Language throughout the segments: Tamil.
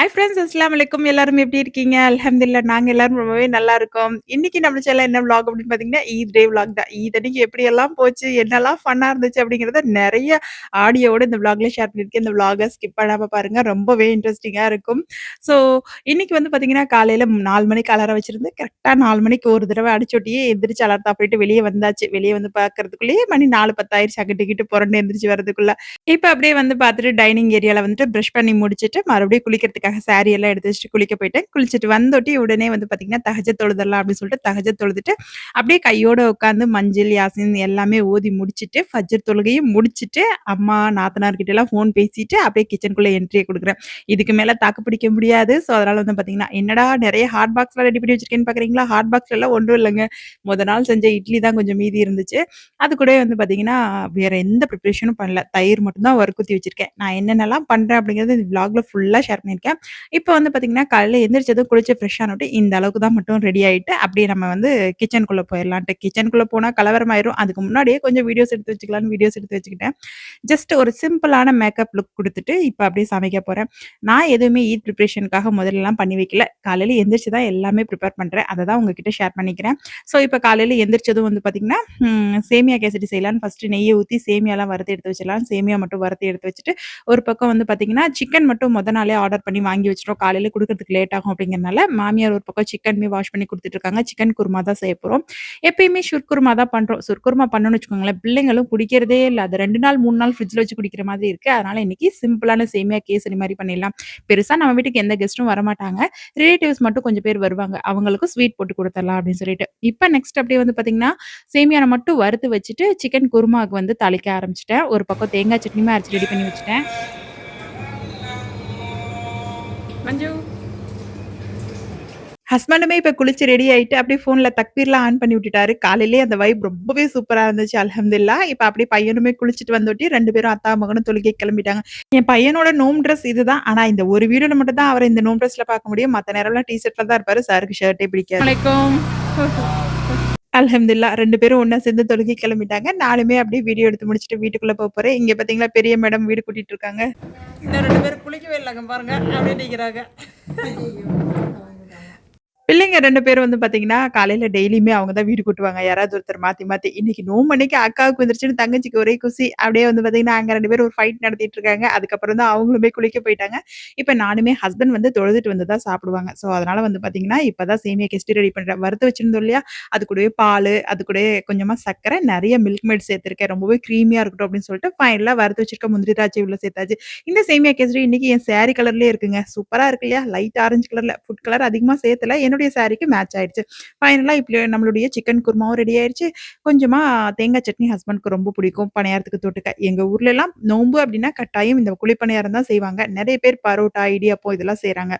ஹாய் ஃப்ரெண்ட்ஸ் அஸ்ஸலாமு அலைக்கும். எல்லாரும் எப்படி இருக்கீங்க? அல்ஹம்துலில்லாஹ் நாங்க எல்லாரும் ரொம்பவே நல்லா இருக்கோம். இன்னைக்கு நம்ம சேனல்ல என்ன விளாக் அப்படின்னு பார்த்தீங்கன்னா, ஈத் டே விளாக் தான். ஈத் அன்னைக்கு எப்படியெல்லாம் போச்சு, என்னலாம் ஃபன்னா இருந்துச்சு அப்படிங்கிறத நெறைய ஆடியோவோட இந்த விளாக்ல ஷேர் பண்ணியிருக்கேன். இந்த விளாக ஸ்கிப் பண்ணாம பாருங்க. ரொம்பவே இன்ட்ரஸ்டிங்கா இருக்கும். ஸோ இன்னைக்கு வந்து பார்த்தீங்கன்னா, காலையில 4 மணிக்கு அலாரம் வச்சிருந்து கரெக்ட்டா 4 மணிக்கு ஒரு தடவ அடிச்சொட்டியே எந்திரிச்சு அலாரத்த ஆஃப் பண்ணிட்டு வெளிய வந்தாச்சு. வெளிய வந்து பார்க்கறதுக்குள்ளேயே மணி 4:10 ஆயிருச்சு. அங்கிட்டு இங்கிட்டு புரண்டு எந்திரிச்சு வரதுக்குள்ள. இப்ப அப்படியே வந்து பார்த்துட்டு டைனிங் ஏரியால வந்துட்டு பிரஷ் பண்ணி முடிச்சுட்டு, மறுபடியும் குளிக்கிறதுக்காக சாரி எல்லாம் எடுத்து வச்சுட்டு குளிக்க போயிட்டேன். குளிச்சுட்டு வந்தோட்டி உடனே வந்து பார்த்தீங்கன்னா, தஹஜ்ஜத் தொழுதரலாம் அப்படின்னு சொல்லிட்டு தஹஜ்ஜத் தொழுதுட்டு, அப்படியே கையோட உட்காந்து மஞ்சள், யாசீன் எல்லாமே ஓதி முடிச்சுட்டு, ஃபஜ்ர் தொழுகையும் முடிச்சுட்டு, அம்மா, நாத்தனார் கிட்டலாம் ஃபோன் பேசிட்டு, அப்படியே கிச்சனுக்குள்ள என்ட்ரிய குடுக்குறேன். இதுக்கு மேல தாக்கு பிடிக்க முடியாது. ஸோ, அதனால வந்து பார்த்தீங்கன்னா, என்னடா நெறைய ஹாட் பாக்ஸ்லாம் ரெடி பண்ணி வச்சிருக்கேன்னு பார்க்குறீங்களா? ஹாட் பாக்ஸ்லலாம் ஒன்றும் இல்லங்க. மொத நாள் செஞ்ச இட்லி தான் கொஞ்சம் மீதி இருந்துச்சு. அது கூடவே வந்து பார்த்தீங்கன்னா, வேற எந்த ப்ரிப்பரேஷனும் பண்ணல. தயிர் மட்டும் தான் வறுக்குத்தி வச்சிருக்கேன். நான் என்னென்னலாம் பண்றேன் அப்படிங்கிறது இந்த விளாக்ல ஃபுல்லா ஷேர் பண்ணியிருக்கேன். இப்ப வந்து பார்த்தீங்கன்னா, காலையில எந்திரிச்சதும் குளிச்சு ஃப்ரெஷ் ஆனோட்டி இந்த அளவுக்கு தான் மட்டும் ரெடி ஆயிட்டு, அப்படியே நம்ம வந்து கிச்சனுக்குள்ள போயிரலான்ட்டு. கிச்சனுக்குள்ள போனா கலவரமாயிரும். அதுக்கு முன்னாடியே கொஞ்சம் வீடியோஸ் எடுத்து வச்சுக்கலான்னு வீடியோஸ் எடுத்து வச்சுக்கிட்டேன். ஜஸ்ட் ஒரு சிம்பிளான மேக்கப் லுக் குடுத்துட்டு, இப்ப அப்படியே சமைக்க போறேன். நான் எதுவுமே ஈட் ப்ரிப்பரேஷனுக்காக முதல்லலாம் பண்ணி வைக்கல. காலையில எந்திரிச்சு தான் எல்லாமே ப்ரிப்பேர் பண்றேன். அத தான் உங்ககிட்ட ஷேர் பண்ணிக்கிறேன். ஸோ, இப்ப காலையில எந்திரிச்சதும் வந்து பார்த்தீங்கன்னா, சேமியா கேசரி செய்யலான்னு ஃபர்ஸ்ட்டு நெய்ய ஊத்தி சேமியாலாம் வறுத்து எடுத்து வச்சிடலான்னு சேமியா மட்டும் வறுத்து எடுத்து வச்சுட்டு, ஒரு பக்கம் வந்து பார்த்தீங்கன்னா, சிக்கன் மட்டும் மொத நாளே ஆர்டர் பண்ணி வாங்கி வச்சுட்டோம். காலையில குடுக்கறதுக்கு லேட் ஆகும் அப்படிங்கிறனால, மாமியார் ஒரு பக்கம் சிக்கனுமே வாஷ் பண்ணி குடுத்துட்டுருக்காங்க. சிக்கன் குருமா தான் செய்ய போறோம். எப்பயுமே ஷுர்குருமா தான் பண்றோம். ஷுர்குருமா பண்ணோம்னு வச்சுக்கோங்களேன், பிள்ளைங்களும் குடிக்கிறதே இல்ல. அது 2 நாள், 3 நாள் ஃப்ரிட்ஜ்ல வச்சு குடிக்கிற மாதிரி இருக்கு. அதனால இன்னைக்கு சிம்பிளான சேமியா கேசரி மாரி பண்ணிடலாம். பெருசா நம்ம வீட்டுக்கு எந்த கெஸ்ட்டும் வரமாட்டாங்க. ரிலேட்டிவ்ஸ் மட்டும் கொஞ்சம் பேர் வருவாங்க. அவங்களுக்கும் ஸ்வீட் போட்டு குடுத்துரலாம் அப்படின்னு சொல்லிட்டு. இப்ப நெக்ஸ்ட் அப்படியே வந்து பார்த்தீங்கன்னா, சேமியால மட்டும் வறுத்து வச்சுட்டு, சிக்கன் குருமாவுக்கு வந்து தாளிக்க ஆரம்பிச்சுட்டேன். ஒரு பக்கம் தேங்காய் சட்னியுமே அரைச்சு ரெடி பண்ணி வச்சுட்டேன். மஞ்சு ஹஸ்பண்டுமே இப்ப குளிச்சு ரெடி ஆயிட்டு, அப்படியே ஃபோன்ல தக்பீர்லாம் ஆன் பண்ணி விட்டுட்டாரு. காலையிலேயே அந்த வைப் ரொம்பவே சூப்பரா இருந்துச்சு. அல்ஹம்துலில்லாஹ். இப்ப அப்படியே பையனுமே குளிச்சுட்டு வந்தோட்டி 2 பேரும் அத்தா, மகனும் தொழுகைக்கு கிளம்பிட்டாங்க. என் பையனோட நோம்பு ட்ரெஸ் இதுதான். ஆனா இந்த ஒரு வீடியோல மட்டும் தான் அவர இந்த நோம்பு ட்ரெஸ்ல பார்க்க முடியும். மத்த நேரம்லாம் டீ ஷர்ட்ல தான் இருப்பாரு. சாருக்கு ஷர்ட்டே பிடிக்காது. வலைக்கும். அல்ஹம்துலில்லாஹ் 2 பேரும் ஒண்ணா சேர்ந்து தொழுகைக்கு கிளம்பிட்டாங்க. நானுமே அப்படியே வீடியோ எடுத்து முடிச்சுட்டு வீட்டுக்குள்ள போறேன். இங்க பார்த்தீங்களா பெரிய மேடம் வீடு கூட்டிட்டு இருக்காங்க. இன்னும் 2 பேரும் குளிக்கவே இல்லங்க பாருங்க. அப்படியே நிக்கிறாங்க. பிள்ளைங்க 2 பேரும் வந்து பார்த்தீங்கன்னா, காலையில டெய்லியுமே அவங்க தான் வீடு கூட்டுவாங்க. யாராவது ஒருத்தர் மாத்தி, மாத்தி. இன்னைக்கு நோம்பு அன்னைக்கு அக்காவுக்கு வந்துருச்சுன்னு தங்கச்சிக்கு ஒரே குஷி. அப்படியே வந்து பார்த்தீங்கன்னா, அங்க 2 பேரும் ஒரு ஃபைட் நடத்திட்டு இருக்காங்க. அதுக்கப்புறம் தான் அவங்களுமே குளிக்க போயிட்டாங்க. இப்ப நானுமே ஹஸ்பண்ட் வந்து தொழுதுட்டு வந்து தான் சாப்பிடுவாங்க. ஸோ, அதனால வந்து பார்த்தீங்கன்னா, இப்ப தான் சேமியா கிஸ்டி ரெடி பண்றேன். வறுத்து வச்சிருந்தோம் இல்லையா? அது கூடவே பாலு, அது கூடவே கொஞ்சமா சர்க்கரை, நெறைய மில்க் மேட் சேர்த்துருக்கேன். ரொம்பவே கிரீமியா இருக்கட்டும் அப்படின்னு சொல்லிட்டு, ஃபைனலா வறுத்து வச்சிருக்க முந்திரி, திராட்சை உள்ள சேர்த்தாச்சு. இந்த சேமியா கேசரி இன்னைக்கு என் சாரி கலர்லயே இருக்குங்க. சூப்பரா இருக்கு இல்லையா? லைட் ஆரஞ்சு கலர்ல. ஃபுட் கலர் அதிகமா சேர்த்தல. என்னுடைய சாரிக்கு மேட்ச் ஆயிடுச்சு. ஃபைனலா இப்ப நம்மளுடைய சிக்கன் குருமாவும் ரெடி ஆயிருச்சு. கொஞ்சமா தேங்காய் சட்னி ஹஸ்பண்ட்க்கு ரொம்ப பிடிக்கும். பணியாரத்துக்கு தொட்டுக்க. எங்க ஊர்லலாம் நோம்பு அப்டின்னா கட்டாயம் இந்த குழிப்பணியாரம் தான் செய்வாங்க. நெறைய பேர் பரோட்டா, இடியாப்பம் இதெல்லாம் செய்றாங்க.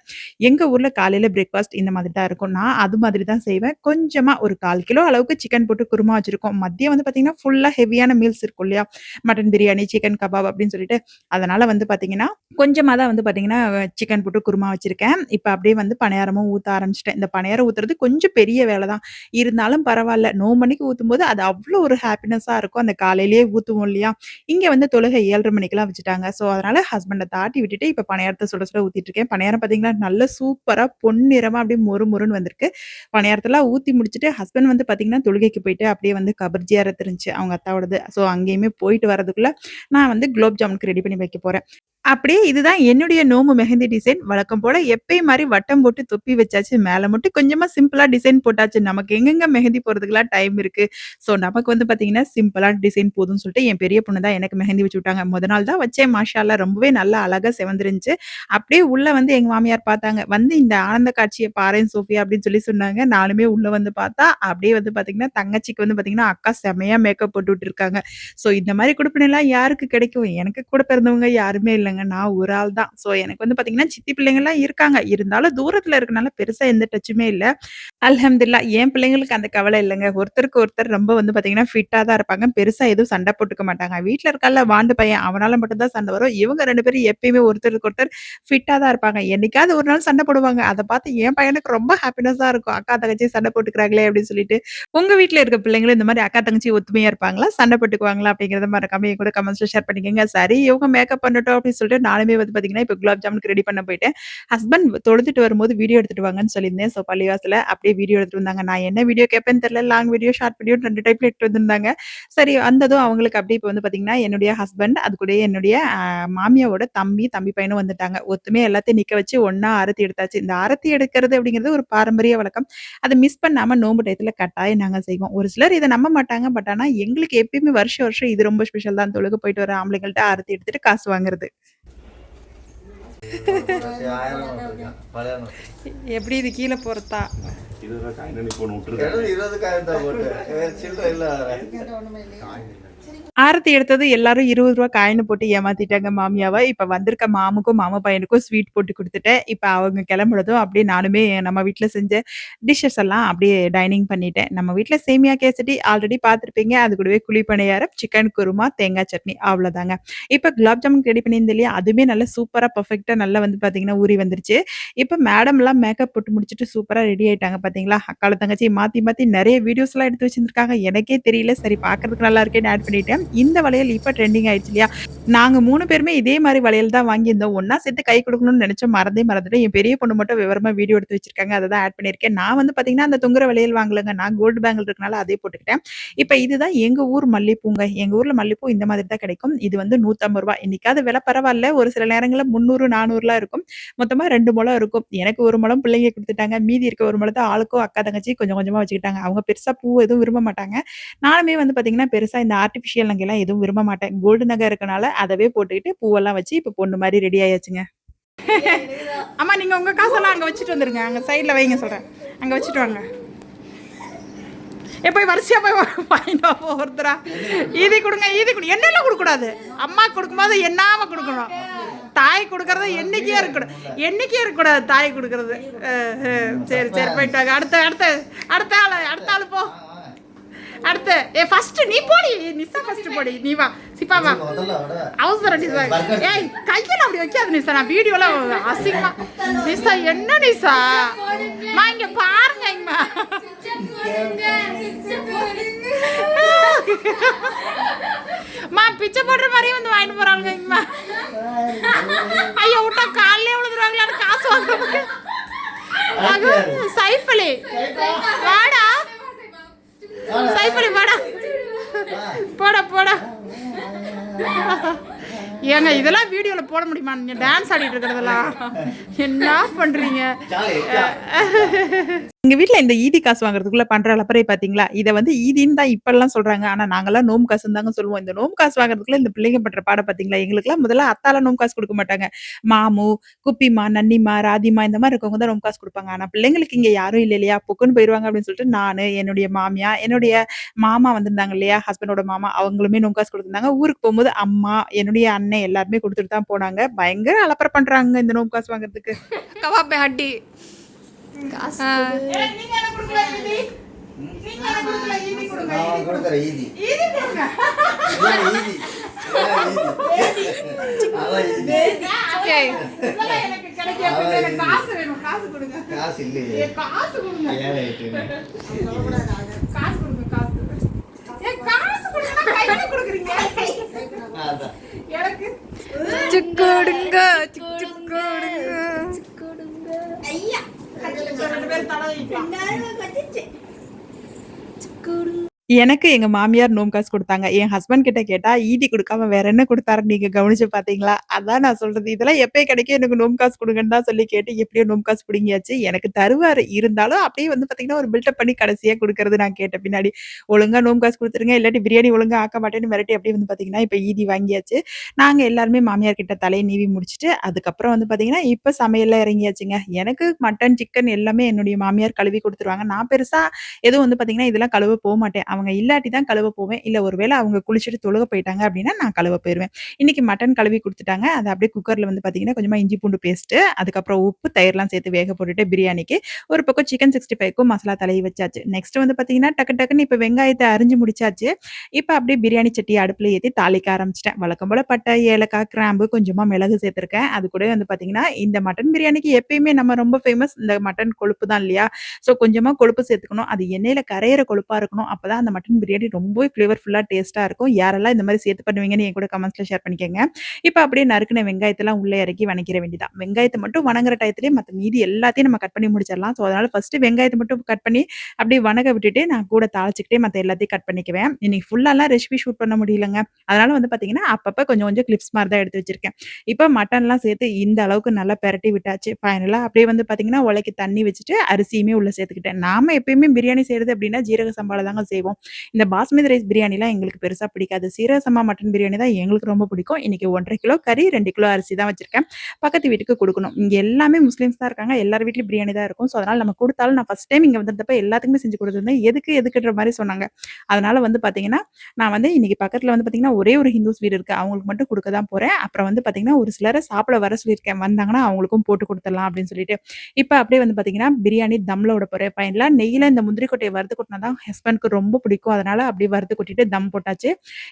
எங்க ஊர்ல காலையில பிரேக்ஃபாஸ்ட் இந்த மாதிரி தான் இருக்கும். நான் அது மாதிரி தான் செய்வேன். கொஞ்சமா ஒரு 1/4 கிலோ அளவுக்கு சிக்கன் போட்டு குருமா வச்சிருக்கோம். மதியம் வந்து பார்த்தீங்கன்னா, ஃபுல்லா ஹெவியான மீல்ஸ் இருக்கும் இல்லையா? மட்டன் பிரியாணி, சிக்கன் கபாப் அப்டின்னு சொல்லிட்டு. அதனால வந்து பார்த்தீங்கன்னா, கொஞ்சமா தான் வந்து பார்த்தீங்கன்னா, சிக்கன் போட்டு குருமா வச்சிருக்கேன். இப்ப அப்படியே வந்து பணியாரமும் ஊத்த ஆரம்பிச்சுட்டேன். இந்த பணியாரம் ஊத்துறது கொஞ்சம் பெரிய வேல தான். இருந்தாலும் பரவால்ல. நோம்பன்னைக்கு ஊத்தும்போது அது அவ்ளோ ஒரு ஹேப்பினஸா இருக்கும். அந்த காலையிலேயே ஊத்துவோம் இல்லையா? இங்க வந்து தொழுகை 7:30 மணிக்கெல்லாம் வச்சுட்டாங்க. ஸோ, அதனால ஹஸ்பண்ட தாட்டி விட்டுட்டு இப்ப பணியாரத்த சுட சுட ஊத்திட்டு இருக்கேன். பணியாரம் பார்த்தீங்கன்னா, நல்ல சூப்பரா பொன்னிறமா அப்படியே மொறு மொறுன்னு வந்திருக்கு. பணியாரத்தலாம் ஊத்தி முடிச்சுட்டு ஹஸ்பண்ட் வந்து பார்த்தீங்கன்னா, தொழுகைக்கு போயிட்டு அப்படியே வந்து கபர் ஜியாரத் இருந்துச்சு அவங்க அத்தாவோடது. ஸோ, அங்கேயுமே போயிட்டு வரதுக்குள்ள நான் வந்து குலோப் ஜாமுனுக்கு ரெடி பண்ணி வைக்க போறேன். அப்படியே இதுதான் என்னுடைய நோம்பு மெஹந்தி டிசைன். வழக்கம் போல எப்பயும் மாரி வட்டம் போட்டு தொப்பி வச்சாச்சு. மேல மட்டும் கொஞ்சமா சிம்பிளா டிசைன் போட்டாச்சு. நமக்கு எங்கெங்க மெஹந்தி போடுறதுக்குலாம் டைம் இருக்கு. ஸோ, நமக்கு வந்து பார்த்தீங்கன்னா, சிம்பிளான டிசைன் போதும்னு சொல்லிட்டு என் பெரிய பொண்ணு தான் எனக்கு மெஹந்தி வச்சு விட்டாங்க. மொத நாள் தான் வச்சேன் மாஷா அல்லாஹ் ரொம்பவே நல்லா அழகா செவந்திருந்துச்சு. அப்படியே உள்ள வந்து எங்க மாமியார் பார்த்தாங்க. வந்து இந்த ஆனந்த காட்சிய பாரேன் சோஃபியா அப்படின்னு சொல்லி சொன்னாங்க. நானுமே உள்ள வந்து பார்த்தா, அப்படியே வந்து பார்த்தீங்கன்னா, தங்கச்சிக்கு வந்து பார்த்தீங்கன்னா, அக்கா செமையா மேக்கப் போட்டு விட்டுருக்காங்க. ஸோ, இந்த மாரி குடுப்பினைலாம் யாருக்கு கிடைக்கும்? எனக்கு கூட பிறந்தவங்க யாருமே இல்லங்க. நான் ஒரு ஆள் தான். ஸோ, எனக்கு வந்து பார்த்தீங்கன்னா, சித்தி பிள்ளைங்கலாம் இருக்காங்க. இருந்தாலும் தூரத்தில இருக்கனால பெருசா எந்த டச்சும் குறைச்சுமே இல்ல. அல்ஹம்துலில்லாஹ் என் பிள்ளைங்களுக்கு அந்த கவலை இல்லங்க. ஒருத்தருக்கு ஒருத்தர் ரொம்ப வந்து பார்த்தீங்கன்னா, ஃபிட்டா தான் இருப்பாங்க. பெருசா எதுவும் சண்டை போட்டுக்க மாட்டாங்க. வீட்ல இருக்கான்ல வாண்டு பையன், அவனால மட்டும் தான் சண்டை வரும். இவங்க 2 பேரும் எப்பயுமே ஒருத்தருக்கு ஒருத்தர் ஃபிட்டா தான் இருப்பாங்க. என்னைக்காவது ஒரு நாள் சண்டை போடுவாங்க. அத பார்த்து என் பையனுக்கு ரொம்ப ஹாப்பினஸ்ஸா இருக்கும். அக்கா, தங்கச்சி சண்டை போட்டுக்கிறாங்களே அப்படின்னு சொல்லிட்டு. உங்க வீட்ல இருக்க பிள்ளைங்களும் இந்த மாரி அக்கா, தங்கச்சி ஒத்துமையா இருப்பாங்களா? சண்டை போட்டுக்குவாங்களா? அப்படிங்கிறத மறக்காம என் கூட கமெண்ட்ஸ்ல ஷேர் பண்ணிக்கங்க. சரி இவங்க மேக்கப் பண்ணட்டும் அப்படின்னு சொல்லிட்டு நானுமே வந்து பார்த்தீங்கன்னா, இப்ப குலாப் ஜாமுனுக்கு ரெடி பண்ண போயிட்டேன். ஹஸ்பண்ட் தொழுதுட்டு வரும்போது வீடியோ எடுத்துட்டு வாங்கன்னு சொல்லியிருந்தேன். ஸோ பள்ளிவாசல்ல அப்படியே வீடியோ எடுத்துட்டு வந்தாங்க. நான் என்ன வீடியோ கேட்பேன்னு தெரியல. லாங் வீடியோ, ஷார்ட் வீடியோன்னு 2 டைப்ல எடுத்துட்டு வந்திருந்தாங்க. சரி வந்ததும் அவங்களுக்கு அப்படியே இப்ப வந்து பார்த்தீங்கன்னா, என்னுடைய ஹஸ்பண்ட் அது கூடயே என்னுடைய மாமியாவோட தம்பி பையனும் வந்துட்டாங்க. ஒத்துமையா எல்லாத்தையும் நிக்க வச்சு ஒண்ணா ஆரத்தி எடுத்தாச்சு. இந்த ஆரத்தி எடுக்கிறது அப்படிங்கிறது ஒரு பாரம்பரிய வழக்கம். அத மிஸ் பண்ணாம நோன்பு டயத்துல கட்டாயம் நாங்க செய்வோம். ஒரு சிலர் இத நம்ப மாட்டாங்க. பட் ஆனா எங்களுக்கு எப்பயுமே வருஷம் வருஷம் இது ரொம்ப ஸ்பெஷல் தான். தொழுக போயிட்டு வர ஆம்பளைங்கள்ட்ட ஆரத்தி எடுத்துட்டு காசு வாங்குறது. எப்படி இது கீழ போறதா? ஆரத்தி எடுத்தது எல்லாரும் ரூ. 20 காயின்னு போட்டு ஏமாத்திட்டாங்க மாமியாவ. இப்ப வந்திருக்க மாமுக்கும், மாமா பையனுக்கும் ஸ்வீட் போட்டு குடுத்துட்டேன். இப்ப அவங்க கிளம்புனதும் அப்படியே நானுமே நம்ம வீட்ல செஞ்ச டிஷ்ஷஸ் எல்லாம் அப்படியே டைனிங் பண்ணிட்டேன். நம்ம வீட்ல சேமியா கேசரி ஆல்ரெடி பார்த்துருப்பீங்க. அது கூடவே குழி பணியாரம், சிக்கன் குருமா, தேங்காய் சட்னி அவ்வளோதாங்க. இப்ப குலாப் ஜாமுன் ரெடி பண்ணியிருந்தேன் இல்லையா? அதுவுமே நல்லா சூப்பரா பெர்ஃபெக்ட்டா நல்லா வந்து பார்த்தீங்கன்னா, ஊறி வந்துருச்சு. இப்ப மேடம்லாம் மேக்கப் போட்டு முடிச்சுட்டு சூப்பரா ரெடி ஆயிட்டாங்க பார்த்தீங்களா? அக்காளும் தங்கச்சியும் மாத்தி மாத்தி நெறைய வீடியோஸ்லாம் எடுத்து வச்சிருந்திருக்காங்க. எனக்கே தெரியல. சரி பார்க்கறதுக்கு நல்லா இருக்கேன்னு ஆட் பண்ணிட்டேன். இந்த வளையல் இப்ப ட்ரெண்டிங் ஆயிடுச்சு இல்லையா? நாங்க 3 பேருமே இதே மாரி வளையல் தான் வாங்கியிருந்தோம். ஒண்ணா சேர்த்து கை குடுக்கணும்னு நெனச்சோம். மறந்துட்டேன். என் பெரிய பொண்ணு மட்டும் விவரமா வீடியோ எடுத்து வச்சிருக்காங்க. அத தான் ஆட் பண்ணியிருக்கேன். நான் வந்து பார்த்தீங்கன்னா, அந்த தொங்குற வளையல் வாங்கலங்க. நான் கோல்டு பேங்கிள் இருக்கனால அதே போட்டுக்கிட்டேன். இப்ப இதுதான் எங்க ஊர் மல்லிப்பூங்க. எங்க ஊர்ல மல்லிப்பூ இந்த மாதிரி தான் கிடைக்கும். இது வந்து ரூ. 150. இன்னைக்காவது விலை பரவால்ல. ஒரு சில நேரங்கள்ல 300, 400லாம் இருக்கும். மொத்தமா 2 முழம் இருக்கும். எனக்கு 1 முழம் பிள்ளைங்க குடுத்துட்டாங்க. மீதி இருக்க 1 முழத்த ஆளுக்கும் அக்கா, தங்கச்சி கொஞ்சம் கொஞ்சமா வச்சுக்கிட்டாங்க. அவங்க பெருசா பூ எதுவும் விரும்ப மாட்டாங்க. நானுமே வந்து பார்த்தீங்கன்னா, பெருசா இந்த ஆர்டிஃபிஷியல் நகைலாம் எதுவும் விரும்ப மாட்டேன். கோல்டு நகை இருக்கனால அதவே போட்டுக்கிட்டு பூவெல்லாம் வச்சு இப்ப பொண்ணு மாரி ரெடி ஆயாச்சுங்க. அம்மா நீங்க உங்க காசெல்லாம் அங்க வச்சுட்டு வந்துருங்க. அங்க சைடுல வைங்க சொல்றேன். அங்க வச்சுட்டு வாங்க. போய் வரிசையா போய் வாங்கிட்டு வா ஒருத்தரா. ஈதி குடுங்க, ஈதி குடு. எண்ணெயெல்லாம் குடுக்கக்கூடாது. அம்மா குடுக்கும்போது எண்ணாம குடுக்கணும். தாய் குடுக்கறது எண்ணிக்கையா இருக்கக்கூடாது. எண்ணிக்கையா இருக்கக்கூடாது தாய் குடுக்கறது. சரி சரி போயிட்டு வாங்க. அடுத்த ஆளு போ. அடுத்து ஃபர்ஸ்ட் நீ போடி. நிசா ஃபர்ஸ்ட் போடி. நீ வா. சிப்பா வா. அவசரம் நிசா. ஏய் கையில அப்படி வைக்காத நிசா. நான் வீடியோல அசிங்கமா. நிசா என்ன நிசா? மா இங்க பாருங்க இம்மா. மா பிச்சை போடுற மாதிரியே வந்து வாங்கிட்டு போறாங்க இம்மா. ஐயோ விட்டா காலையிலே விழுந்துருவாங்களா காசு வாங்குறதுக்கு. சைஃபலி வாடா. சைஃபலி வாடா. போடா. ஏங்க இதெல்லாம் வீடியோல போட முடியுமா? நீங்க டான்ஸ் ஆடிட்டு இருக்கிறதெல்லாம் என்ன பண்றீங்க? எங்க வீட்ல இந்த ஈதி காசு வாங்குறதுக்குள்ள பண்ற அலப்பறை பாத்தீங்களா? இத வந்து ஈதின்னு தான் இப்பல்லாம் சொல்றாங்க. ஆனா நாங்கலாம் நோம்பு காசுன்னு தாங்க சொல்லுவோம். இந்த நோம்பு காசு வாங்குறதுக்குள்ள இந்த பிள்ளைங்க பண்ற பாட பாத்தீங்களா? எங்களுக்கெல்லாம் முதல்ல அத்தாலாம் நோம்பு காசு குடுக்க மாட்டாங்க. மாமு, குப்பிமா, நன்னிமா, ராதிமா இந்த மாரி இருக்கவங்க தான் நோம்பு காசு குடுப்பாங்க. ஆனா பிள்ளைங்களுக்கு இங்க யாரும் இல்ல இல்லையா? பொக்குன்னு போயிருவாங்க அப்படின்னு சொல்லிட்டு நானு, என்னுடைய மாமியார், என்னுடைய மாமா வந்திருந்தாங்க இல்லையா? ஹஸ்பண்டோட மாமா அவங்களுமே நோம்பு காசு குடுத்திருந்தாங்க. ஊருக்கு போம்போது அம்மா, என்னுடைய அண்ணன் எல்லாருமே குடுத்துட்டு தான் போனாங்க. பயங்கர அலப்பறை பண்றாங்க இந்த நோம்பு காசு வாங்குறதுக்கு. கவாப் ஹட்டி காசு நீங்க என்ன குடுக்கல ஈதி? நீங்க என்ன குடுக்கல ஈதி குடுங்க. நான் குடுக்குற ஈதி. ஈதி குடுங்க. ஈதி. ஓகே. இதெல்லாம் எனக்கு கிடைக்க எனக்கு காசு வேணும். காசு கொடுங்க. காசு இல்லையே. காசு கொடுங்க. காசு கொடுங்க காசு. காசு கொடுங்க கையில குடுக்குறீங்க. அதான். எனக்கு சுக்குடுங்க சுக்குடுங்க சுக்குடுங்க. ஐயா எனக்கு எங்க மாமியார் நோம்பு காசு குடுத்தாங்க. என் ஹஸ்பண்ட் கிட்ட கேட்டா, ஈடி குடுக்காம வேற என்ன குடுத்தாருன்னு நீங்க கவனிச்சு பார்த்தீங்களா? அதான் நான் சொல்றது. இதெல்லாம் எப்ப கிடைக்கும் எனக்கு நோம்பு காசு குடுங்கன்னு தான் சொல்லி கேட்டு எப்படியோ நோம்பு காசு புடுங்கியாச்சு. எனக்கு தருவாரு. இருந்தாலும் அப்படியே வந்து பார்த்தீங்கன்னா, ஒரு பில்டப் பண்ணி கடைசியா குடுக்கறது நான் கேட்ட பின்னாடி. ஒழுங்கா நோம்பு காசு குடுத்துருங்க. இல்லாட்டி பிரியாணி ஒழுங்கா ஆக்க மாட்டேன்னு மிரட்டி அப்படியே வந்து பார்த்தீங்கன்னா, இப்ப ஈதி வாங்கியாச்சு. நாங்க எல்லாருமே மாமியார் கிட்ட தலைய நீவி முடிச்சுட்டு, அதுக்கப்புறம் வந்து பார்த்தீங்கன்னா, இப்ப சமையல்ல இறங்கியாச்சுங்க. எனக்கு மட்டன், சிக்கன் எல்லாமே என்னுடைய மாமியார் கழுவி குடுத்துருவாங்க. நான் பெருசா எதுவும் வந்து பார்த்தீங்கன்னா, இதெல்லாம் கழுவ போமாட்டேன். அவங்க இல்லாட்டி தான் கழுவ போவேன். இல்ல ஒரு வேள அவங்க குளிச்சுட்டு தொழுக போயிட்டாங்க அப்டின்னா, நான் கழுவ போயிருவேன். இன்னைக்கு மட்டன் கழுவி குடுத்துட்டாங்க. அத அப்படியே குக்கர்ல வந்து பார்த்தீங்கன்னா, கொஞ்சமா இஞ்சி பூண்டு பேஸ்ட்டு, அதுக்கப்புறம் உப்பு, தயிர்லாம் சேர்த்து வேக போட்டுட்டு பிரியாணிக்கு, ஒரு பக்கம் சிக்கன் 65க்கும் மசாலா தடவி வச்சாச்சு. நெக்ஸ்ட் வந்து பார்த்தீங்கன்னா, டக்கு டக்குன்னு இப்ப வெங்காயத்த அரிஞ்சு முடிச்சாச்சு. இப்ப அப்படியே பிரியாணி சட்டிய அடுப்புல ஏத்தி தாளிக்க ஆரம்பிச்சுட்டேன். வழக்கம் போல பட்டை, ஏலக்காய், கிராம்பு, கொஞ்சமா மிளகு சேர்த்துருக்கேன். அது கூடவே வந்து பார்த்தீங்கன்னா, இந்த மட்டன் பிரியாணிக்கு எப்பயுமே நம்ம ரொம்ப ஃபேமஸ் இந்த மட்டன் கொழுப்பு தான் இல்லையா? ஸோ கொஞ்சமா கொழுப்பு சேர்த்துக்கணும். அது எண்ணெயில கரையிற கொழுப்பா இருக்கணும். அப்பதான் அந்த மட்டன் பிரியாணி ரொம்பவே ஃப்ளேவர்ஃபுல்லா டேஸ்ட்டா இருக்கும். யாரெல்லாம் இந்த மாரி சேர்த்து பண்ணுவீங்கன்னு என் கூட கமெண்ட்ஸ்ல ஷேர் பண்ணிக்கங்க. இப்ப அப்படியே நறுக்குன வெங்காயத்தலாம் உள்ள இறக்கி வணக்கிற வேண்டியதான். வெங்காயத்த மட்டும் வணங்குற டயத்திலேயே மத்த மீதி எல்லாத்தையும் நம்ம கட் பண்ணி முடிச்சிடலாம். ஸோ அதனால ஃபர்ஸ்ட்டு வெங்காயத்த மட்டும் கட் பண்ணி அப்படியே வணங்க விட்டுட்டு, நான் கூட தாளிச்சுக்கிட்டே மத்த எல்லாத்தையும் கட் பண்ணிக்குவேன். இன்னைக்கு ஃபுல்லாலாம் ரெசிபி ஷூட் பண்ண முடியலங்க. அதனால வந்து பார்த்தீங்கன்னா, அப்பப்ப கொஞ்சம் கொஞ்சம் கிளிப்ஸ் மாரி தான் எடுத்து வச்சிருக்கேன். இப்ப மட்டன்லாம் சேர்த்து இந்த அளவுக்கு நல்லா பெரட்டி விட்டாச்சு. ஃபைனலா அப்படியே வந்து பார்த்தீங்கன்னா, உலைக்கு தண்ணி வச்சுட்டு அரிசியுமே உள்ள சேர்த்துக்கிட்டேன். நாம எப்பயுமே பிரியாணி செய்றது அப்படின்னா, ஜீரக சம்பால தாங்க செய்வோம். இந்த பாஸ்மதி ரைஸ் பிரியாணிலாம் எங்களுக்கு பெருசா பிடிக்காது. சீரக சம்பா மட்டன் பிரியாணி தான் எங்களுக்கு ரொம்ப பிடிக்கும். இன்னைக்கு 1 1/2 கிலோ கறி, 2 கிலோ அரிசி தான் வச்சிருக்கேன். பக்கத்து வீட்டுக்கு குடுக்கணும். இங்க எல்லாமே முஸ்லிம்ஸ் தான் இருக்காங்க. எல்லார் வீட்லயும் பிரியாணி தான் இருக்கும். ஸோ அதனால நம்ம குடுத்தாலும் நான் ஃபர்ஸ்ட் டைம் இங்க வந்திருந்தப்ப எல்லாத்துக்குமே செஞ்சு குடுத்துருந்தேன். எதுக்குன்ற மாரி சொன்னாங்க. அதனால வந்து பார்த்தீங்கன்னா, நான் வந்து இன்னைக்கு பக்கத்துல வந்து பார்த்தீங்கன்னா, ஒரே ஒரு ஹிந்துஸ் வீடு இருக்கு. அவங்களுக்கு மட்டும் குடுக்க தான் போறேன். அப்புறம் வந்து பார்த்தீங்கன்னா, ஒரு சிலர சாப்பிட வர சொல்லியிருக்கேன். வந்தாங்கன்னா அவங்களுக்கும் போட்டு குடுத்துடலாம் அப்படின்னு சொல்லிட்டு. இப்ப அப்படியே வந்து பார்த்தீங்கன்னா, பிரியாணி தம்ல விட போறேன். ஃபைனலா நெய்யில இந்த முந்திரி கொட்டைய வறுத்து கொட்டுனா தான் ஹஸ்பண்ட்க்கு ரொம்ப பிடிக்கும். அதனால அப்படியே வறுத்து கொட்டிட்டு தம் போட்டாச்சு.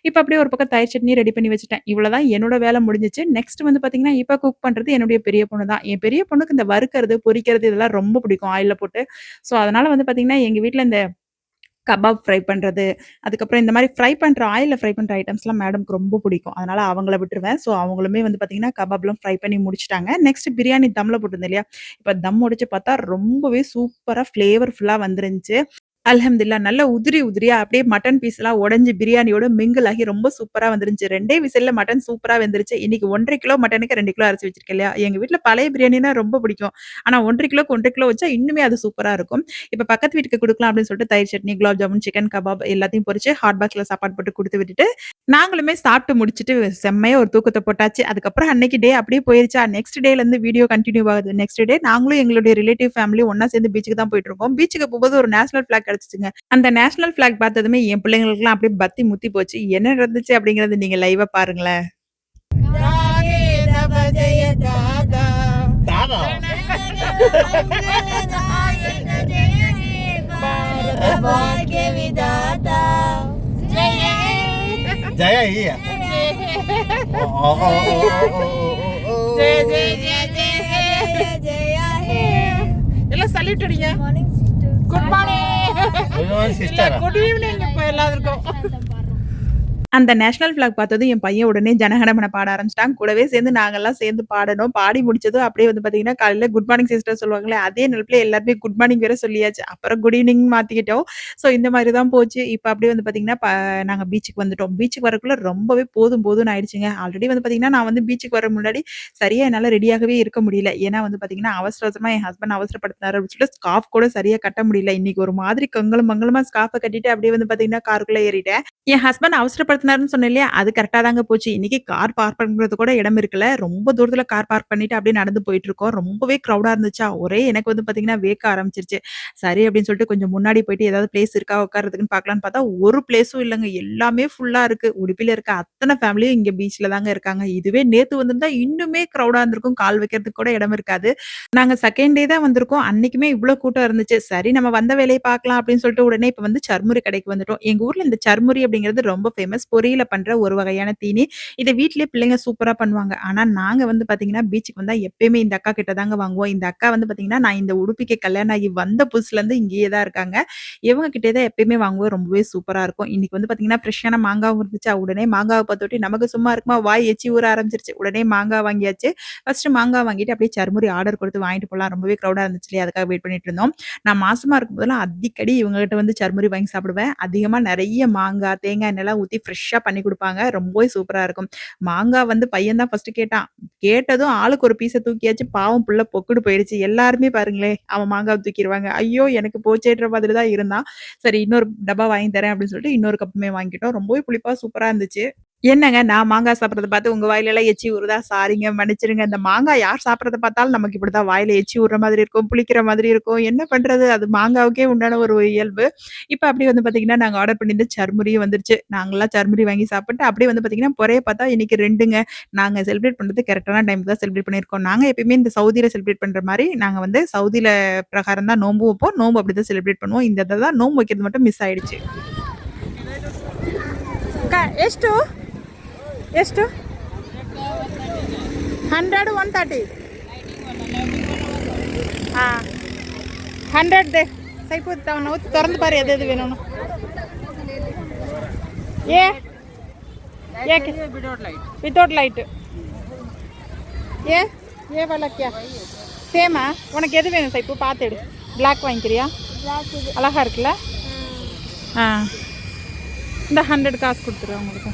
இப்ப அப்படியே ஒரு பக்கம் தயிர் சட்னி ரெடி பண்ணி வச்சுட்டேன். இவ்வளோதான் என்னோட வேலை முடிஞ்சுச்சு. நெக்ஸ்ட் வந்து பார்த்தீங்கன்னா, இப்ப குக் பண்றது என்னுடைய பெரிய பொண்ணு தான். என் பெரிய பொண்ணுக்கு இந்த வறுக்கிறது, பொரிக்கிறது இதெல்லாம் ரொம்ப பிடிக்கும் ஆயில்ல போட்டு. ஸோ அதனால வந்து பார்த்தீங்கன்னா, எங்க வீட்ல இந்த கபாப் ஃப்ரை பண்றது, அதுக்கப்புறம் இந்த மாரி ஃப்ரை பண்ற ஆயில்ல ஃப்ரை பண்ற ஐட்டம்ஸ்லாம் மேடம்க்கு ரொம்ப பிடிக்கும். அதனால அவங்கள விட்டுருவேன். ஸோ அவங்களுமே வந்து பார்த்தீங்கன்னா, கபாப்லாம் ஃப்ரை பண்ணி முடிச்சுட்டாங்க. நெக்ஸ்ட் பிரியாணி தம்ல போட்டிருந்தேன் இல்லையா? இப்ப தம் உடைச்சு பார்த்தா ரொம்பவே சூப்பரா ஃப்ளேவர்ஃபுல்லா வந்துருந்துச்சு. அல்ஹம்துலில்லாஹ் நல்ல உதிரி உதிரியா அப்படியே மட்டன் பீஸ்லாம் உடைஞ்சு பிரியாணியோட மிங்கிள் ஆகி ரொம்ப சூப்பரா வந்துருந்துச்சு. 2டே விசில்ல மட்டன் சூப்பரா வெந்துருச்சு. இன்னைக்கு 1 1/2 கிலோ மட்டனுக்கு 2 கிலோ அரிசி வச்சிருக்கேன் இல்லையா? எங்க வீட்ல பழைய பிரியாணினா ரொம்ப பிடிக்கும். ஆனா 1 1/2 கிலோக்கு 1 1/2 கிலோ வச்சா இன்னுமே அது சூப்பரா இருக்கும். இப்ப பக்கத்து வீட்டுக்கு குடுக்கலாம் அப்படின்னு சொல்லிட்டு தயிர் சட்னி, குலாப் ஜாமுன், சிக்கன் கபாப் எல்லாத்தையும் பொரிச்சு ஹாட் பாக்ஸ்ல சாப்பாடு போட்டு குடுத்து விட்டுட்டு, நாங்களுமே சாப்பிட்டு முடிச்சுட்டு செம்மையா ஒரு தூக்கத்த போட்டாச்சு. அதுக்கப்புறம் அன்னைக்கு டே அப்படியே போயிருச்சா, நெக்ஸ்ட் டேலருந்து வீடியோ கன்டின்யூ ஆகுது. நெக்ஸ்ட் டே நாங்களும் எங்களுடைய ரிலேட்டிவ் ஃபேமிலியும் ஒண்ணா சேர்ந்து பீச்சுக்கு தான் போயிட்டுருக்கோம். பீச்சுக்கு போகும்போது ஒரு நேஷனல் ஃபிளாக் கிடைச்சுச்சுங்க. அந்த நேஷனல் ஃபிளாக் பார்த்ததுமே என் பிள்ளைங்களுக்கெல்லாம் அப்படியே பத்தி முத்தி போச்சு. என்ன நடந்துச்சு அப்படிங்கிறத நீங்க லைவா பாருங்களேன். ராகேதவ ஜெய தாதா தாதா ஜெய ஹே பாரத பாக்ய விதாதா ஜெய ஜெய ஈய ஜெய ஜெய ஜெய ஜெய ஹே ஜெய ஹே எல்லாம் சல்யூட் அடிங்க. Morning sister good morning. Sister good evening இப்ப எல்லாருக்கும். அந்த நேஷனல் ஃபிளாக் பார்த்ததும் என் பையன் உடனே ஜனகணமன பாட ஆரம்பிச்சுட்டான். கூடவே சேர்ந்து நாங்கலாம் சேர்ந்து பாடணும். பாடி முடிச்சதும் அப்படியே வந்து பார்த்தீங்கன்னா, காலையில குட் மார்னிங் சிஸ்டர் சொல்லுவாங்கல்ல, அதே நெனப்புல எல்லாருமே குட் மார்னிங் வேற சொல்லியாச்சு. அப்புறம் குட் ஈவினிங் மாத்திக்கிட்டோம். ஸோ இந்த மாரி தான் போச்சு. இப்ப அப்படியே வந்து பார்த்தீங்கன்னா, நாங்க பீச்சுக்கு வந்துட்டோம். பீச்சுக்கு வரக்குள்ள ரொம்பவே போதும் போதும்ன்னு ஆயிடுச்சுங்க. ஆல்ரெடி வந்து பார்த்தீங்கன்னா, நான் வந்து பீச்சுக்கு வர முன்னாடி சரியா என்னால ரெடியாகவே இருக்க முடியல. ஏன்னா வந்து பார்த்தீங்கன்னா, அவசர அவசரமா என் ஹஸ்பண்ட் அவசரப்படுத்தினாரு அப்படின்னு சொல்லிட்டு ஸ்கார்ஃப் கூட சரியா கட்ட முடியல. இன்னைக்கு ஒரு மாதிரி கங்களம் மங்களமா ஸ்கார்ஃப கட்டிட்டு அப்படியே வந்து பார்த்தீங்கன்னா, காருக்குள்ள ஏறிட்டேன். என் ஹஸ்பண்ட் அவசரப்படுத்தினாருன்னு சொன்னேன் இல்லையா? அது கரெக்ட்டா தாங்க போச்சு. இன்னைக்கு கார் பார்க் பண்றது கூட இடம் இருக்குல்ல. ரொம்ப தூரத்துல கார் பார்க் பண்ணிட்டு அப்படியே நடந்து போயிட்டுருக்கோம். ரொம்பவே க்ரவுடா இருந்துச்சா, ஒரே எனக்கு வந்து பார்த்தீங்கன்னா, வேர்க்க ஆரம்பிச்சுருச்சு. சரி அப்படின்னு சொல்லிட்டு கொஞ்சம் முன்னாடி போயிட்டு ஏதாவது பிளேஸ் இருக்கா உட்கார்றதுக்குன்னு பார்க்கலான்னு பார்த்தா, ஒரு பிளேஸும் இல்லங்க. எல்லாமே ஃபுல்லா இருக்கு. உடுப்பில இருக்க அத்தன ஃபேமிலியும் இங்க பீச்ல தாங்க இருக்காங்க. இதுவே நேத்து வந்திருந்தா இன்னுமே க்ரவுடா இருந்திருக்கும். கால் வைக்கிறதுக்கு கூட இடம் இருக்காது. நாங்க செகண்ட் டே தான் வந்திருக்கோம். அன்னைக்குமே இவ்ளோ கூட்டம் இருந்துச்சு. சரி நம்ம வந்த வேலைய பார்க்கலாம் அப்படின்னு சொல்லிட்டு உடனே இப்ப வந்து சர்முரி கடைக்கு வந்துட்டோம். எங்க ஊர்ல இந்த சர்முரி அப்படிங்கிறது ரொம்ப ஃபேமஸ். பொரியில பண்ற ஒரு வகையான தீனி. இத வீட்லயே பிள்ளைங்க சூப்பரா பண்ணுவாங்க. ஆனா நாங்க வந்து பார்த்தீங்கன்னா, பீச்சுக்கு வந்தா எப்பயுமே இந்த அக்கா கிட்ட தாங்க வாங்குவோம். இந்த அக்கா வந்து பார்த்தீங்கன்னா, நான் இந்த உடுப்பிக்கு கல்யாணம் ஆகி வந்த புதுசுலேருந்து இங்கேயே தான் இருக்காங்க. இவங்க கிட்டயே தான் எப்பயுமே வாங்குவோம். ரொம்பவே சூப்பரா இருக்கும். இன்னைக்கு வந்து பார்த்தீங்கன்னா, ஃப்ரெஷ்ஷான மாங்காவும் இருந்துச்சா, உடனே மாங்காவ பார்த்தோட்டி நமக்கு சும்மா இருக்குமா, வாய் எச்சி ஊற ஆரம்பிச்சுருச்சு. உடனே மாங்கா வாங்கியாச்சு. ஃபர்ஸ்ட்டு மாங்கா வாங்கிட்டு அப்படியே சர்முரி ஆர்டர் குடுத்து வாங்கிட்டு போலாம். ரொம்பவே க்ரவுடா இருந்துச்சு இல்லையா? அதுக்காக வெயிட் பண்ணிட்டு இருந்தோம். நான் மாசமா இருக்கும்போதெல்லாம் அடிக்கடி இவங்ககிட்ட வந்து சர்முரி வாங்கி சாப்பிடுவேன். அதிகமா நெறைய மாங்கா, தேங்காய் எண்ணெய்லாம் ஊத்தி ஃப்ரெஷ்ஷா பண்ணி குடுப்பாங்க. ரொம்பவே சூப்பரா இருக்கும். மாங்கா வந்து பையன் தான் ஃபர்ஸ்ட்டு கேட்டான். கேட்டதும் ஆளுக்கு ஒரு பீஸ தூக்கியாச்சு. பாவம் புள்ள பொக்குன்னு போயிடுச்சு. எல்லாருமே பாருங்களேன், அவன் மாங்காவ தூக்கிருவாங்க. ஐயோ! எனக்கு போச்சேன்ற மாதிரி தான் இருந்தான். சரி இன்னொரு டப்பா வாங்கி தரேன் அப்படின்னு சொல்லிட்டு இன்னொரு கப்புமே வாங்கிட்டோம். ரொம்பவே புளிப்பா சூப்பரா இருந்துச்சு. என்னங்க நான் மாங்காய் சாப்பிடுறத பார்த்து உங்க வாயிலலாம் எச்சி ஊறுதா? சாரிங்க மன்னிச்சுருங்க. இந்த மாங்காய் யார் சாப்பிடுறத பார்த்தாலும் நமக்கு இப்படிதான் வாயில எச்சி ஊறுற மாதிரி இருக்கும், புளிக்கிற மாதிரி இருக்கும். என்ன பண்றது? அது மாங்காவுக்கே உண்டான ஒரு இயல்பு. இப்ப அப்படியே வந்து பார்த்தீங்கன்னா, நாங்க ஆர்டர் பண்ணியிருந்த சர்முரியும் வந்துருச்சு. நாங்கலாம் சர்முரி வாங்கி சாப்பிட்டு, அப்படியே வந்து பார்த்தீங்கன்னா, பொறைய பார்த்தா இன்னைக்கு 2ங்க. நாங்க செலிப்ரேட் பண்றது கரெக்ட்டான டைம்க்கு தான் செலிப்ரேட் பண்ணியிருக்கோம். நாங்க எப்பயுமே இந்த சவுதியில செலிப்ரேட் பண்ற மாரி, நாங்க வந்து சவுதியில பிரகாரம் தான் நோம்பு வைப்போம். நோம்பு அப்படிதான் செலிப்ரேட் பண்ணுவோம். இந்த தடவ தான் நோம்பு வைக்கிறது மட்டும் மிஸ் ஆயிடுச்சு. ಎಷ್ಟು? ಎಷ್ಟು? 100, 130. ஆ 100 ದೆ ಸೈಪು ನಾವು ತೆರೆದು ಬಾರಿ ಎದು ವೇணும் ಏ ಏಕೆ ವಿತೌಟ್ ಲೈಟ್ ஏ ஏ वाला क्या சேமா உனக்கு எது வேணும் சைப்பு பார்த்து எடு பிளாக் வாங்கிக்கிறியா அழகா இருக்குல்ல ஆ இந்த 100 காசு கொடுத்துரு உங்களுக்கு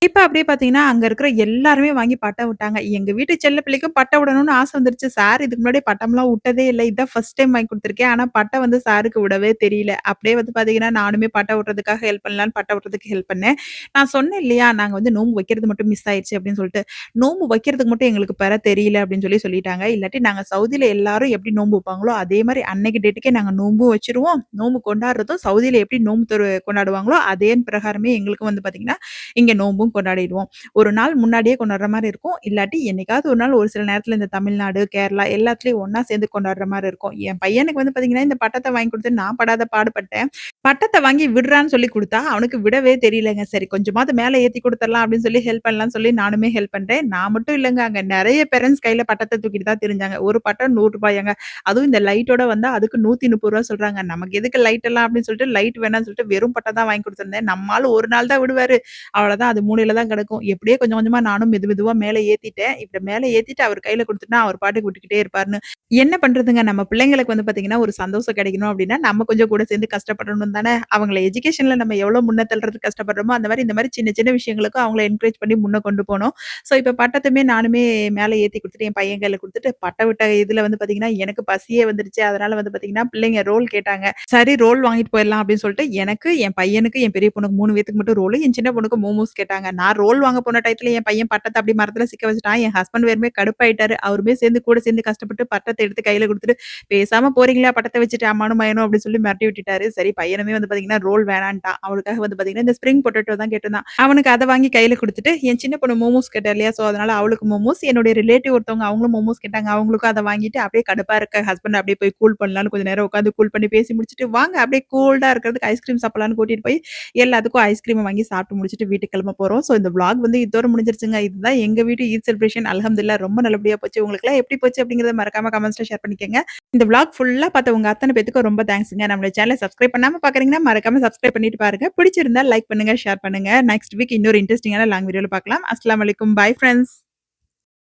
இப்ப அப்படியே பார்த்தீங்கன்னா, அங்க இருக்கிற எல்லாருமே வாங்கி பட்டம் விட்டாங்க. எங்க வீட்டு செல்ல பிள்ளைக்கும் பட்டம் விடணும்னு ஆசை வந்துருச்சு. சார் இதுக்கு முன்னாடி பட்டம்லாம் விட்டதே இல்ல. இதான் ஃபர்ஸ்ட் டைம் வாங்கி குடுத்துருக்கேன். ஆனா பட்டம் வந்து சாருக்கு விடவே தெரியல. அப்படியே வந்து பார்த்தீங்கன்னா, நானுமே பட்டம் விடுறதுக்காக ஹெல்ப் பண்ணலான்னு பட்டம் விடுறதுக்கு ஹெல்ப் பண்ணேன். நான் சொன்னேன் இல்லையா, நாங்க வந்து நோம்பு வைக்கிறது மட்டும் மிஸ் ஆயிருச்சு அப்படின்னு சொல்லிட்டு. நோம்பு வைக்கிறதுக்கு மட்டும் எங்களுக்கு தெரியல அப்படின்னு சொல்லிட்டாங்க. இல்லாட்டி நாங்க சவுதியில எல்லாரும் எப்படி நோம்பு வைப்பாங்களோ, அதே மாரி அன்னைக்கு டேட்டுக்கே நாங்க நோம்பும் வச்சுருவோம். நோம்பு கொண்டாடுறதும் சவுதியில எப்படி நோம்பு கொண்டாடுவாங்களோ, அதே பிரகாரமே எங்களுக்கும் வந்து பார்த்தீங்கன்னா, இங்க நோம்பும் கொண்டாடிடுவோம். ஒரு நாள் முன்னாடியே கொண்டாடுற மாரி இருக்கும். இல்லாட்டி என்னைக்காவது ஒரு நாள் ஒரு சில நேரத்துல இந்த தமிழ்நாடு, கேரளா எல்லாத்துலயும் ஒண்ணா சேர்ந்து கொண்டாடுற மாரி இருக்கும். என் பையனுக்கு வந்து பார்த்தீங்கன்னா, இந்த பட்டத்த வாங்கி குடுத்து நான் படாத பாடுபட்டேன். பட்டத்த வாங்கி விடுறான்னு சொல்லி குடுத்தா, அவனுக்கு விடவே தெரியலங்க. சரி கொஞ்சமாவது மேல ஏத்தி குடுத்துரலாம் அப்படின்னு சொல்லி ஹெல்ப் பண்ணலான்னு சொல்லி நானுமே ஹெல்ப் பண்றேன். நான் மட்டும் இல்லங்க, அங்க நெறைய பேரண்ட்ஸ் கையில பட்டத்த தூக்கிட்டு தான் திரிஞ்சாங்க. ஒரு பட்டம் ரூ. 100 அதுவும் இந்த லைட்டோட வந்தா அதுக்கு ரூ. 130 சொல்றாங்க. நமக்கு எதுக்கு லைட் எல்லாம் அப்படின்னு சொல்லிட்டு லைட் வேணாம்னு சொல்லிட்டு வெறும் பட்டம் தான் வாங்கி குடுத்துருந்தேன். நம்ம ஆளு ஒரு நாள் தான் விடுவாரு. அவ்வளோதான் அது மூலையில தான் கிடக்கும். எப்படியோ கொஞ்சம் கொஞ்சமா நானும் மெதுவா மேல ஏத்திட்டேன். இப்படி மேல ஏத்திட்டு அவர் கையில குடுத்துட்டா, அவர் பாட்டுக்கு விட்டுக்கிட்டே இருப்பாருன்னு. என்ன பண்றதுங்க? நம்ம பிள்ளைங்களுக்கு வந்து பார்த்தீங்கன்னா, ஒரு சந்தோஷம் கிடைக்கணும் அப்படின்னா, நம்ம கொஞ்சம் கூட சேர்ந்து கஷ்டப்படணும் தானே! அவங்கள எஜுகேஷன்ல நம்ம எவ்வளோ முன்ன தள்றதுக்கு கஷ்டப்படுறோமோ, அந்த மாரி இந்த மாரி சின்ன சின்ன விஷயங்களுக்கும் அவங்கள என்கரேஜ் பண்ணி முன்ன கொண்டு போணும். ஸோ, இப்ப பட்டத்துமே நானுமே மேல ஏத்தி குடுத்துட்டு, என் பையன் கையில குடுத்துட்டு, பட்டம் விட்ட இதுல வந்து பார்த்தீங்கன்னா, எனக்கு பசியே வந்துருச்சு. அதனால வந்து பார்த்தீங்கன்னா, பிள்ளைங்க ரோல் கேட்டாங்க. சரி ரோல் வாங்கிட்டு போயிரலாம் அப்படின்னு சொல்லிட்டு, எனக்கு, என் பையனுக்கு, என் பெரிய பொண்ணுக்கு 3 பேத்துக்கு மட்டும் ரோலு, என் சின்ன பொண்ணுக்கு மோமோஸ் கேட்டாங்க. நான் ரோல் வாங்க போன டயத்துல என் பையன் பட்டத்த அப்படியே மரத்துல சிக்க வச்சுட்டான். என் ஹஸ்பண்ட் வேறுமே கடுப்பாயிட்டாரு. அவருமே கூட சேர்ந்து கஷ்டப்பட்டு பட்டத்த எடுத்து கையில குடுத்துட்டு, "பேசாம போறீங்களா பட்டத்த வச்சுட்டு அம்மானும் மகனும்" அப்படின்னு சொல்லி மிரட்டி விட்டுட்டாரு. சரி பையனுமே வந்து பார்த்தீங்கன்னா, ரோல் வேணான்ட்டான். அவனுக்காக வந்து பார்த்தீங்கன்னா, இந்த ஸ்ப்ரிங் பொட்டேட்டோ தான் கேட்டிருந்தான். அவனுக்கு அத வாங்கி கையில குடுத்துட்டு, என் சின்ன பொண்ணு மோமோஸ் கேட்டா இல்லையா? ஸோ, அதனால அவளுக்கு மோமோஸ், என்னுடைய ரிலேட்டிவ் ஒருத்தவங்க அவங்களும் மோமோஸ் கேட்டாங்க. அவங்களுக்கும் அத வாங்கிட்டு, அப்படியே கடுப்பா இருக்க ஹஸ்பண்ட் அப்படியே போய் கூல் பண்ணலான்னு கொஞ்ச நேரம் உட்காந்து கூல் பண்ணி பேசி முடிச்சுட்டு, வாங்க அப்படியே கூல்டா இருக்கிறதுக்கு ஐஸ்கிரீம் சாப்பிடலான்னு கூட்டிட்டு போய், எல்லாத்துக்கும் ஐஸ்கிரீம் வாங்கி சாப்பிட்டு முடிச்சுட்டு வீட்டுக்கு கிளம்ப போறோம். ஸோ, இந்த விளாக் வந்து இதோட முடிஞ்சிருச்சுங்க. இதுதான் எங்க வீட்டு ஈத் செலிப்ரேஷன். அல்ஹம்துலில்லாஹ் ரொம்ப நல்லபடியா போச்சு. உங்களுக்குலாம் எப்படி போச்சு அப்படிங்கிறத மறக்காம கமெண்ட்ஸ்ல ஷேர் பண்ணிக்கங்க. இந்த விளாக் ஃபுல்லா பார்த்த உங்க அத்தன பேத்துக்கும் ரொம்ப தேங்க்ஸ்ங்க. நம்மளோட சேனல சப்ஸ்கிரைப் பண்ணாம பார்க்குறீங்கன்னா, மறக்காம சப்ஸ்கிரைப் பண்ணிட்டு பாருங்க. பிடிச்சிருந்தா லைக் பண்ணுங்க, ஷேர் பண்ணுங்க. நெக்ஸ்ட் வீக் இன்னொரு இன்ட்ரஸ்டிங்கான லாங் வீடியோல பார்க்கலாம். அஸ்ஸலாமு அலைக்கும். பாய் ஃபிரெண்ட்ஸ்.